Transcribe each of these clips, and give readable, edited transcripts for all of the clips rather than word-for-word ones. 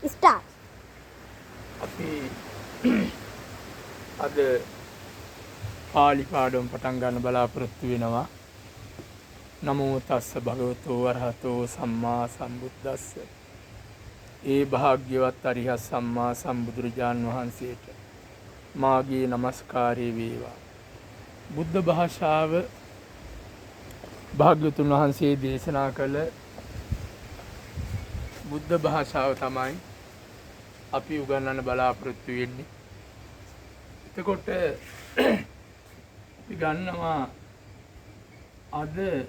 Start. අපි අද පාලි පාඩම පටන් ගන්න බලාපොරොත්තු වෙනවා. නමෝ තස්ස භගවතෝ අරහතෝ සම්මා සම්බුද්දස්ස. ඒ භාග්‍යවත් අරිහත් සම්මා සම්බුදුරජාන් වහන්සේට මාගේ নমස්කාරය වේවා. බුද්ධ භාෂාව භාග්‍යවතුන් වහන්සේ දේශනා කළ බුද්ධ භාෂාව තමයි අපි උගන්වන්න බලාපොරොත්තු වෙන්නේ. එතකොට අපි ගන්නවා අද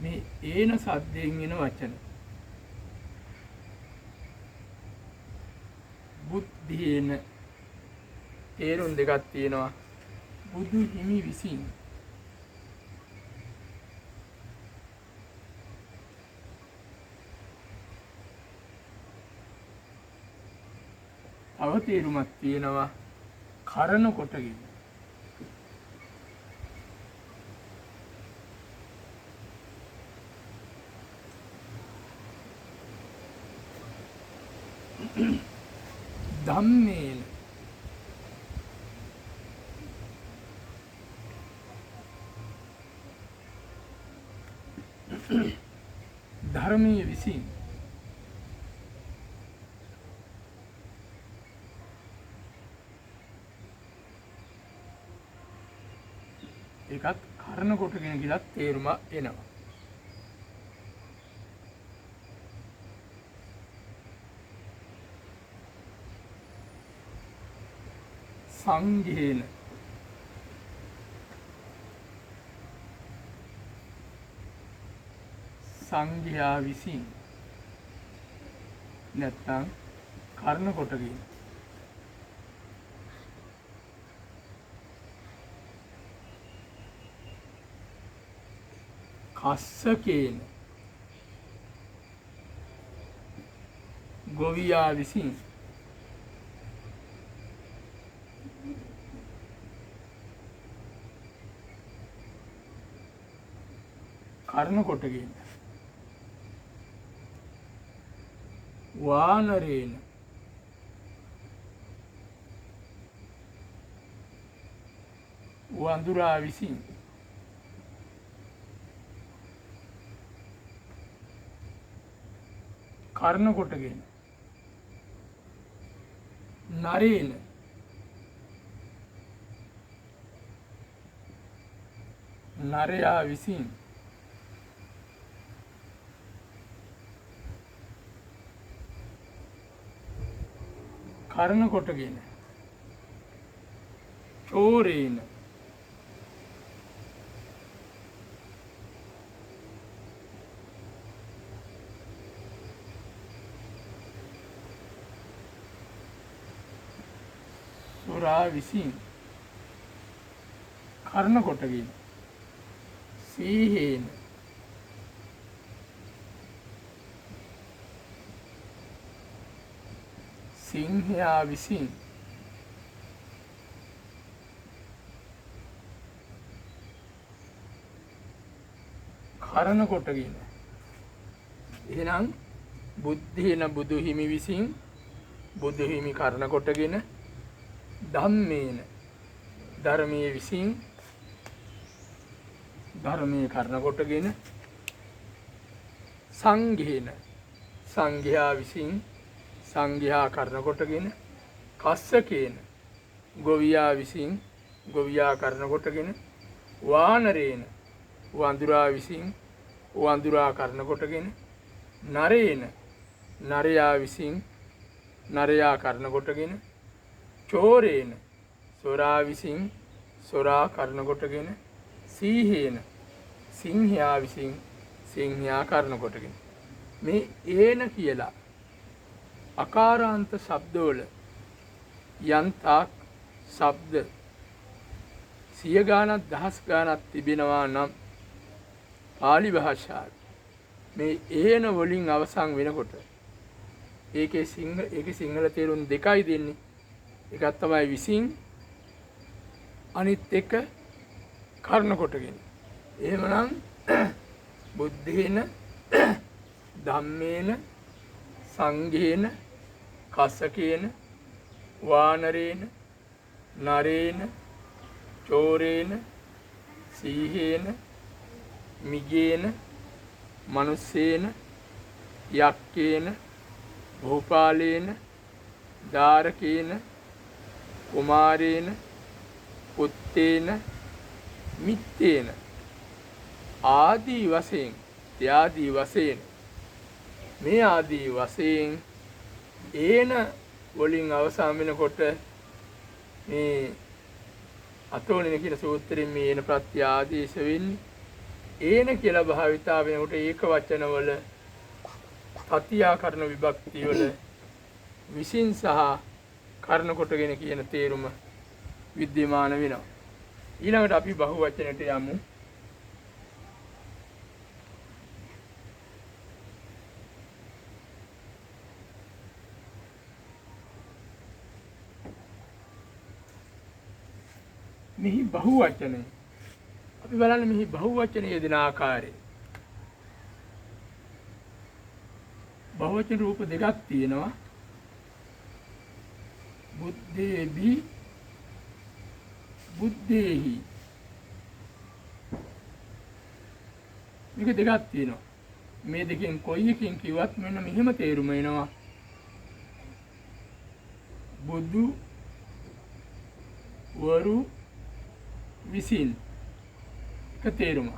මේ ඒන සද්දයෙන් එන වචන. බුද්ධේන තේරුම් දෙකක් තියෙනවා. බුදු හිමි විසින් තව තේරුමක් තියෙනවා කරන කොටගෙන. ධම්මේන ධර්මයේ විසින් ඒකත් කරන කොටගෙන කියලා තේරුම එනවා. සංඝේන සංඝයා විසින් නැත්තම් කරන කොටගෙන කස්සකේන ගොවියා විසින් කරන කොටගෙන වානරේන වඳුරා විසින් කරන කොටගෙන නරේන නරයා විසින් කරන කොටගෙන චෝරේන සොරා විසින් කරන කොටගෙන සීහේන සිංහයා විසින් කරන කොටගෙන එහෙනම් බුද්ධේන බුදු හිමි විසින් බුදු හිමි කරන කොටගෙන ධම්මේන ධර්මයේ විසින් ධර්මයේ කරන කොටගෙන සංඝේන සංඝයා විසින් සංඝයා කරන කොටගෙන කස්සකේන ගොවියා විසින් ගොවියා කරන කොටගෙන වානරේන වඳුරා විසින් වඳුරා කරන කොටගෙන නරේන නරයා විසින් නරයා කරන කොටගෙන චෝරේන සොරා විසින් සොරා කරන කොටගෙන සීහේන සිංහයා විසින් සිංහයා කරන කොටගෙන මේ ඒන කියලා අකාරාන්ත ශබ්දවල යන්තාක් ශබ්ද සිය ගානක් දහස් ගානක් තිබෙනවා නම් පාලි භාෂාවේ මේ ඒන වලින් අවසන් වෙනකොට ඒකේ සිංහල තේරුම් දෙකයි දෙන්නේ. එකක් තමයි විසින් අනිත් එක කරන කොටගෙන. එහෙමනම් බුද්ධේන ධම්මේන සංඝේන කස්සකේන වානරේන නරේන චෝරේන සීහේන මිගේන මනුස්සේන යක්කේන භූපාලේන දාරකේන කුමාරේන පුත්තේන මිත්තේන ආදී වශයෙන් ත්‍යාදී වශයෙන් මේ ආදී වශයෙන් ඒන වලින් අවසන් වෙනකොට මේ අතෝනින කියන සූත්‍රයෙන් මේ ඒන ප්‍රත්‍ය ආදේශ වෙන්නේ ඒන කියලා භාවිතා වෙනකොට ඒක වචනවල තතියාකරණ විභක්ති වල විසින් සහ කර්ණ කොටගෙන කියන තේරුම විද්‍යමාන වෙනවා. ඊළඟට අපි බහුවචනයට යමු. මෙහි බහුවචනය අපි බලන්න මෙහි බහුවචනය යෙදෙන ආකාරය. බහුවචන රූප දෙකක් තියෙනවා. බුද්ධේහි බුද්ධේහි මේක දෙකක් තියෙනවා. මේ දෙකෙන් කොයි එකකින් කිව්වත් මෙන්න මෙහෙම තේරුම එනවා. බුදු වරු විසින් එක තේරුමක්.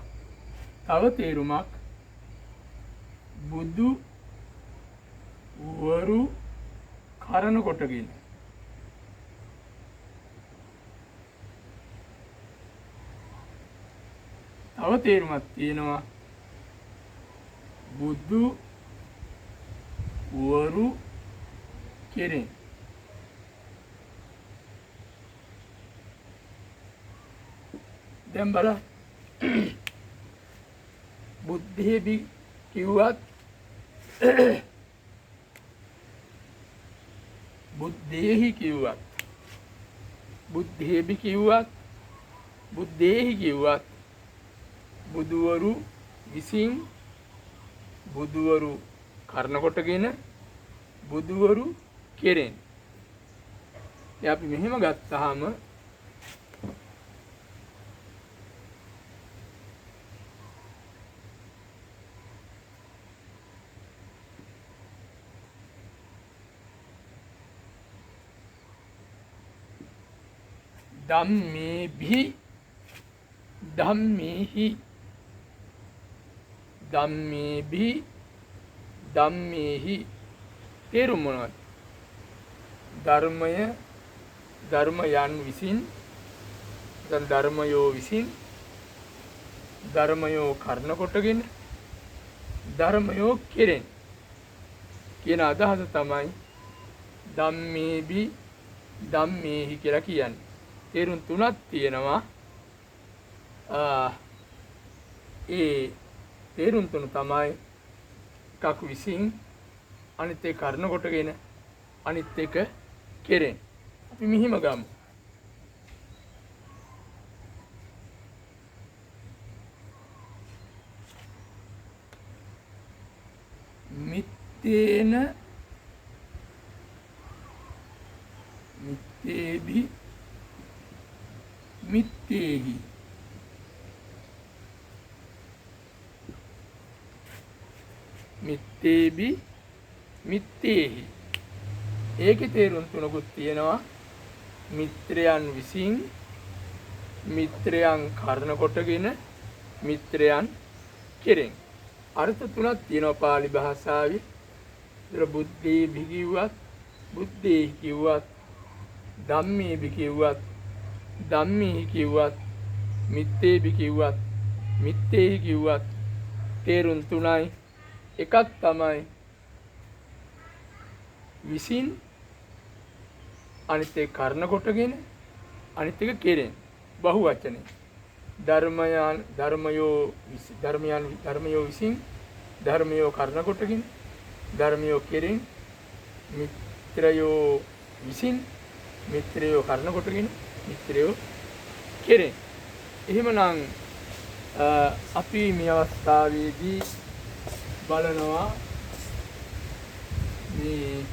තව තේරුමක් බුදු වරු කරන කොටගෙන තව තේරුමක් තියෙනවා බුදු වරු කෙරෙන්. දැන් බලන්න බුද්ධේහි කිව්වත් බුද්ධේහි කිව්වත් බුද්ධේහි කිව්වත් බුද්ධේහි කිව්වත් බුදුවරු විසින් බුදුවරු කරන කොටගෙන බුදුවරු කෙරෙන්. දැන් අපි මෙහෙම ගත්තාම ධම්මේහි ධම්මේහි ධම්මේහි ධම්මේහි තේරුම මොනවද? ධර්මය ධර්මයන් විසින් දැන් ධර්මයෝ විසින් ධර්මයෝ කරන කොටගෙන ධර්මයෝ කෙරෙන් කියන අදහස තමයි ධම්මේහි ධම්මේහි කියලා කියන්නේ. තේරුම් තුනක් තියෙනවා. ඒ තේරුම් තුන තමයි එකක් විසින් අනිත් එක කරන කොටගෙන අනිත් එක කෙරෙන්. අපි මෙහිම ගමු. මිත්තේන මිත්තේහි මිත්තේහි මිත්තේහි මිත්තේහි ඒකේ තේරුම් තුනකුත් තියෙනවා. මිත්‍රයන් විසින් මිත්‍රයන් කරන කොටගෙන මිත්‍රයන් කෙරෙන්. අර්ථ තුනක් තියෙනවා පාලි භාෂාවේ. ඒතර බුද්ධේහි කිව්වත් බුද්ධේහි කිව්වත් ධම්මේහි කිව්වත් ධම්මේහි කිව්වත් මිත්තේහි කිව්වත් මිත්තේහි කිව්වත් තේරුම් තුනයි. එකක් තමයි විසින් අනිත් එක කරන කොටගෙන අනිත් එක කෙරෙන්. බහුවචනේ ධර්මයෝ විසින් ධර්මයෝ කරන කොටගෙන ධර්මයෝ කෙරෙන් මිත්‍රයෝ විසින් මිත්‍රයෝ කරන කොටගෙන මිත්‍රයෝ කෙරෙන්. එහෙමනම් අපි මේ අවස්ථාවේදී බලනවා මේ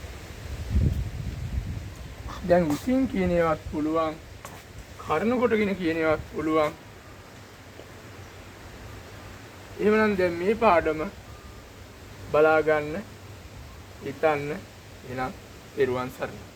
දැන් විසින් කියන ඒවාත් පුළුවන්. කරුණ කොටගෙන කියන ඒවාත් පුළුවන්. එහෙමනම් දැන් මේ පාඩම බලා ගන්න, හිතන්න. එහෙනම් පෙරුවන් සරණයි.